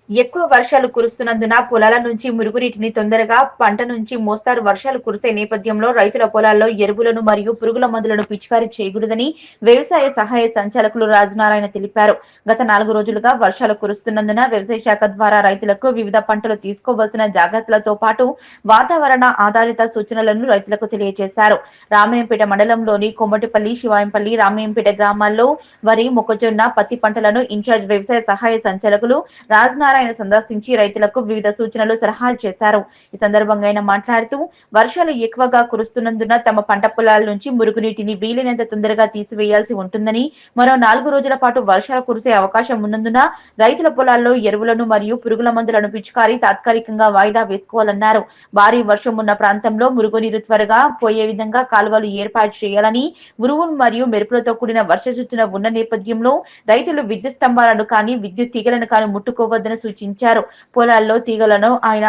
ఎక్కువ వర్షాలు కురుస్తున్నందున పొలాల నుంచి మురుగునీటిని తొందరగా పంట నుంచి మోస్తారు వర్షాలు కురిసే నేపథ్యంలో రైతుల పొలాల్లో ఎరువులను మరియు పురుగుల మందులను పిచికారీ చేయకూడదని వ్యవసాయ సహాయ సంచాలకులు రాజనారాయణ తెలిపారు. గత 4 రోజులుగా వర్షాలు కురుస్తున్నందున వ్యవసాయ శాఖ ద్వారా రైతులకు వివిధ పంటలు తీసుకోవాల్సిన జాగ్రత్తలతో పాటు వాతావరణ ఆధారిత సూచనలను రైతులకు తెలియజేశారు. రామయ్యంపేట మండలంలోని కొమ్మటిపల్లి, శివాయంపల్లి, రామయ్యంపేట గ్రామాల్లో వరి, మొక్కజొన్న, పత్తి పంటలను ఇన్ఛార్జ్ వ్యవసాయ సహాయ సంచాలకులు రాజనారాయణ సందర్శించి రైతులకు వివిధ సూచనలు, సలహాలు చేశారు. ఈ సందర్భంగా ఆయన మాట్లాడుతూ వర్షాలు ఎక్కువగా కురుస్తున్నందున తమ పంట పొలాల నుంచి మురుగునీటిని వీలైనంత తొందరగా తీసివేయాల్సి ఉంటుందని, మరో 4 రోజుల పాటు వర్షాలు కురిసే అవకాశం ఉన్నందున రైతుల పొలాల్లో ఎరువులను మరియు పురుగుల మందులను పిచికారీ తాత్కాలికంగా వాయిదా వేసుకోవాలన్నారు. భారీ వర్షం ఉన్న ప్రాంతంలో మురుగునీరు త్వరగా పోయే విధంగా కాలువలు ఏర్పాటు చేయాలని, ఉరుములు మరియు మెరుపులతో కూడిన వర్ష సూచన ఉన్న నేపథ్యంలో రైతులు విద్యుత్ స్తంభాలను కానీ విద్యుత్ తీగలను కానీ ముట్టుకోవద్దని సూచించారు. పొలాల్లో తీగలను ఆయన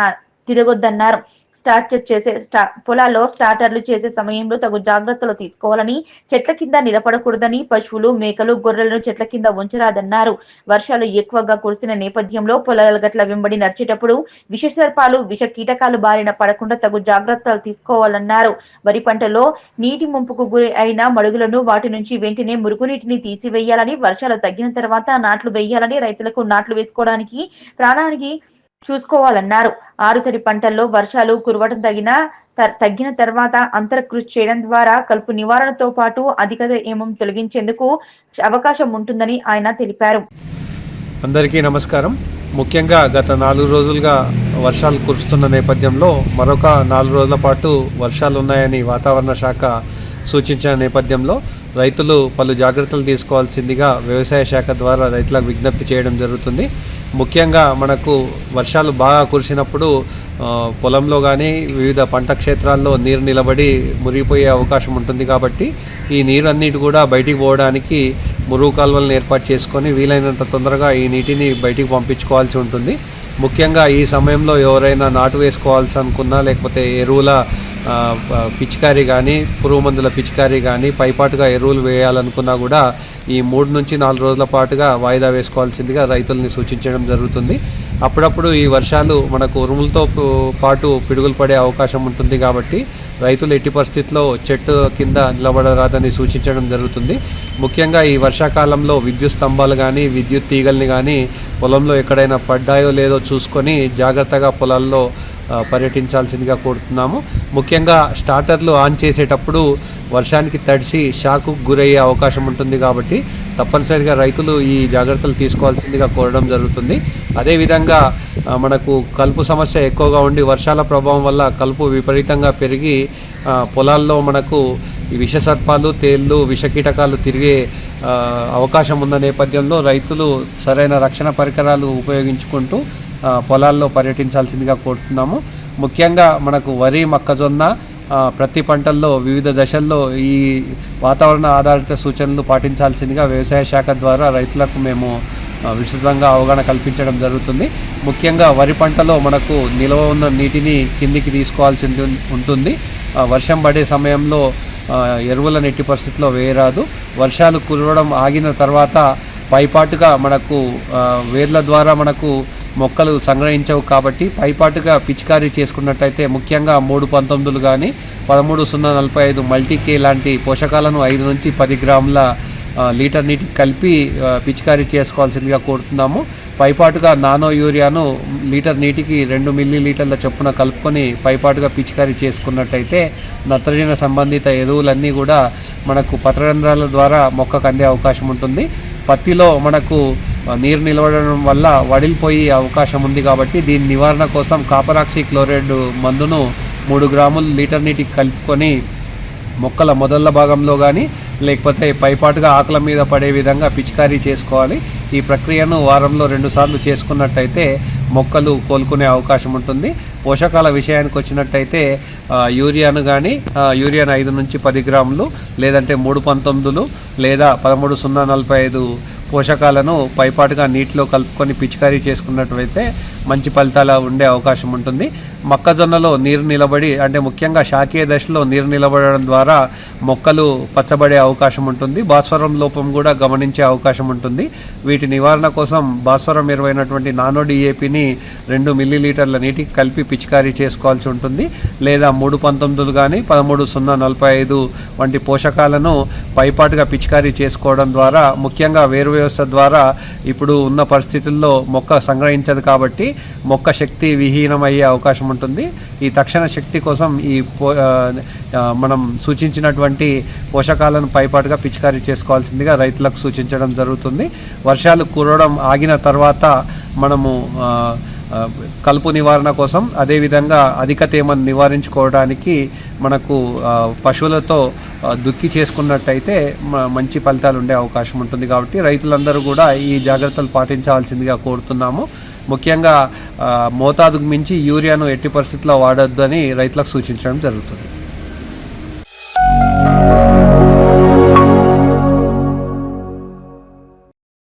తిరగొద్దన్నారు. పొలాల్లో స్టార్టర్లు చేసే సమయంలో తగు జాగ్రత్తలు తీసుకోవాలని, చెట్ల కింద నిలబడకూడదని, పశువులు, మేకలు, గొర్రెలను చెట్ల కింద ఉంచరాదన్నారు. వర్షాలు ఎక్కువగా కురిసిన నేపథ్యంలో పొలాల గట్ల వెంబడి నడిచేటప్పుడు విషసర్పాలు, విష కీటకాలు బారిన పడకుండా తగు జాగ్రత్తలు తీసుకోవాలన్నారు. వరి పంటలో నీటి ముంపుకు గురి అయిన మడుగులను వాటి నుంచి వెంటనే మురుగునీటిని తీసివేయాలని, వర్షాలు తగ్గిన తర్వాత నాట్లు వేయాలని, రైతులకు నాట్లు వేసుకోవడానికి ప్రాణానికి చూసుకోవాలన్నారు. ఆరుతడి పంటల్లో వర్షాలు కురవడం తగ్గిన తర్వాత అంతర కృషి చేయడం ద్వారా కలుపు నివారణతో పాటు అధిక తేమను తొలగించేందుకు అవకాశం ఉంటుందని ఆయన తెలిపారు. అందరికీ నమస్కారం. ముఖ్యంగా గత 4 రోజులుగా వర్షాలు కురుస్తున్న నేపథ్యంలో మరొక 4 రోజుల పాటు వర్షాలు ఉన్నాయని వాతావరణ శాఖ సూచించిన నేపథ్యంలో రైతులు పలు జాగ్రత్తలు తీసుకోవాల్సిందిగా వ్యవసాయ శాఖ ద్వారా రైతులకు విజ్ఞప్తి చేయడం జరుగుతుంది. ముఖ్యంగా మనకు వర్షాలు బాగా కురిసినప్పుడు పొలంలో కానీ వివిధ పంట క్షేత్రాల్లో నీరు నిలబడి మురిగిపోయే అవకాశం ఉంటుంది. కాబట్టి ఈ నీరు అన్నిటి కూడా బయటికి పోవడానికి మురుగు కాలువలను ఏర్పాటు చేసుకొని వీలైనంత తొందరగా ఈ నీటిని బయటికి పంపించుకోవాల్సి ఉంటుంది. ముఖ్యంగా ఈ సమయంలో ఎవరైనా నాటు వేసుకోవాల్సి అనుకున్నా, లేకపోతే ఎరువుల పిచికారీ కానీ, పురుగు మందుల పిచికారీ కానీ, పైపాటుగా ఎరువులు వేయాలనుకున్నా కూడా ఈ 3 నుంచి 4 రోజుల పాటుగా వాయిదా వేసుకోవాల్సిందిగా రైతుల్ని సూచించడం జరుగుతుంది. అప్పుడప్పుడు ఈ వర్షాలు మనకు ఉరుములతో పాటు పిడుగులు పడే అవకాశం ఉంటుంది. కాబట్టి రైతులు ఎట్టి పరిస్థితుల్లో చెట్టు కింద నిలబడరాదని సూచించడం జరుగుతుంది. ముఖ్యంగా ఈ వర్షాకాలంలో విద్యుత్ స్తంభాలు కానీ, విద్యుత్ తీగల్ని కానీ పొలంలో ఎక్కడైనా పడ్డాయో లేదో చూసుకొని జాగ్రత్తగా పొలాల్లో పర్యటించాల్సిందిగా కోరుతున్నాము. ముఖ్యంగా స్టార్టర్లు ఆన్ చేసేటప్పుడు వర్షానికి తడిసి షాకు గురయ్యే అవకాశం ఉంటుంది. కాబట్టి తప్పనిసరిగా రైతులు ఈ జాగ్రత్తలు తీసుకోవాల్సిందిగా కోరడం జరుగుతుంది. అదేవిధంగా మనకు కలుపు సమస్య ఎక్కువగా ఉండి వర్షాల ప్రభావం వల్ల కలుపు విపరీతంగా పెరిగి పొలాల్లో మనకు ఈ విషసర్పాలు, తేళ్ళు, విషకీటకాలు తిరిగే అవకాశం ఉన్న నేపథ్యంలో రైతులు సరైన రక్షణ పరికరాలు ఉపయోగించుకుంటూ పొలాల్లో పర్యటించాల్సిందిగా కోరుతున్నాము. ముఖ్యంగా మనకు వరి, మొక్కజొన్న ప్రతి పంటల్లో వివిధ దశల్లో ఈ వాతావరణ ఆధారిత సూచనలు పాటించాల్సిందిగా వ్యవసాయ శాఖ ద్వారా రైతులకు మేము విస్తృతంగా అవగాహన కల్పించడం జరుగుతుంది. ముఖ్యంగా వరి పంటలో మనకు నిల్వ ఉన్న నీటిని కిందికి తీసుకోవాల్సి ఉంటుంది. వర్షం పడే సమయంలో ఎరువులను ఎట్టి పరిస్థితుల్లో వేయరాదు. వర్షాలు కురవడం ఆగిన తర్వాత పైపాటుగా మనకు వేర్ల ద్వారా మనకు మొక్కలు సంగ్రహించవు. కాబట్టి పైపాటుగా పిచికారీ చేసుకున్నట్టయితే ముఖ్యంగా 319 కానీ 13-0-45 మల్టీకే లాంటి పోషకాలను 5 నుంచి 10 గ్రాముల లీటర్ నీటికి కలిపి పిచికారీ చేసుకోవాల్సిందిగా కోరుతున్నాము. పైపాటుగా నానో యూరియాను లీటర్ నీటికి 2 మిల్లీలీటర్ల చొప్పున కలుపుకొని పైపాటుగా పిచికారీ చేసుకున్నట్టయితే నత్రజని సంబంధిత ఎరువులన్నీ కూడా మనకు పత్రరంధ్రాల ద్వారా మొక్కకు అందే అవకాశం ఉంటుంది. పత్తిలో మనకు నీరు నిలవడం వల్ల వడిలిపోయే అవకాశం ఉంది. కాబట్టి దీని నివారణ కోసం కాపరాక్సీ క్లోరైడ్ మందును 3 గ్రాములు లీటర్ నీటికి కలుపుకొని మొక్కల మొదళ్ళ భాగంలో కానీ లేకపోతే పైపాటుగా ఆకుల మీద పడే విధంగా పిచికారీ చేసుకోవాలి. ఈ ప్రక్రియను వారంలో 2 సార్లు చేసుకున్నట్టయితే మొక్కలు కోలుకునే అవకాశం ఉంటుంది. పోషకాల విషయానికి వచ్చినట్టయితే యూరియాను 5 నుంచి 10 గ్రాములు లేదంటే 319 లేదా 13-0-45 పోషకాలను పైపాటుగా నీటిలో కలుపుకొని పిచికారీ చేసుకున్నట్లయితే మంచి ఫలితాలు ఉండే అవకాశం ఉంటుంది. మొక్కజొన్నలో నీరు నిలబడి అంటే ముఖ్యంగా శాఖీయ దశలో నీరు నిలబడడం ద్వారా మొక్కలు పచ్చబడే అవకాశం ఉంటుంది. భాస్వరం లోపం కూడా గమనించే అవకాశం ఉంటుంది. వీటి నివారణ కోసం భాస్వరం ఎరువైనటువంటి నానో డిఏపిని 2 మిల్లీలీటర్ల నీటికి కలిపి పిచికారీ చేసుకోవాల్సి ఉంటుంది. లేదా 319 కానీ 13-0-45 వంటి పోషకాలను పైపాటుగా పిచికారీ చేసుకోవడం ద్వారా ముఖ్యంగా వేరు వ్యవస్థ ద్వారా ఇప్పుడు ఉన్న పరిస్థితుల్లో మొక్క సంగ్రహించదు కాబట్టి మొక్క శక్తి విహీనమయ్యే అవకాశం ఉంటుంది. ఈ తక్షణ శక్తి కోసం మనం సూచించినటువంటి పోషకాలను పైపాటుగా పిచికారీ చేసుకోవాల్సిందిగా రైతులకు సూచించడం జరుగుతుంది. వర్షాలు కురవడం ఆగిన తర్వాత మనము కలుపు నివారణ కోసం అదేవిధంగా అధిక తేమను నివారించుకోవడానికి మనకు పశువులతో దుక్కి చేసుకున్నట్టయితే మంచి ఫలితాలు ఉండే అవకాశం ఉంటుంది. కాబట్టి రైతులందరూ కూడా ఈ జాగ్రత్తలు పాటించాల్సిందిగా కోరుతున్నాము. ముఖ్యంగా మోతాదుకు మించి యూరియాను ఎట్టి పరిస్థితుల్లో వాడొద్దు అని రైతులకు సూచించడం జరుగుతుంది.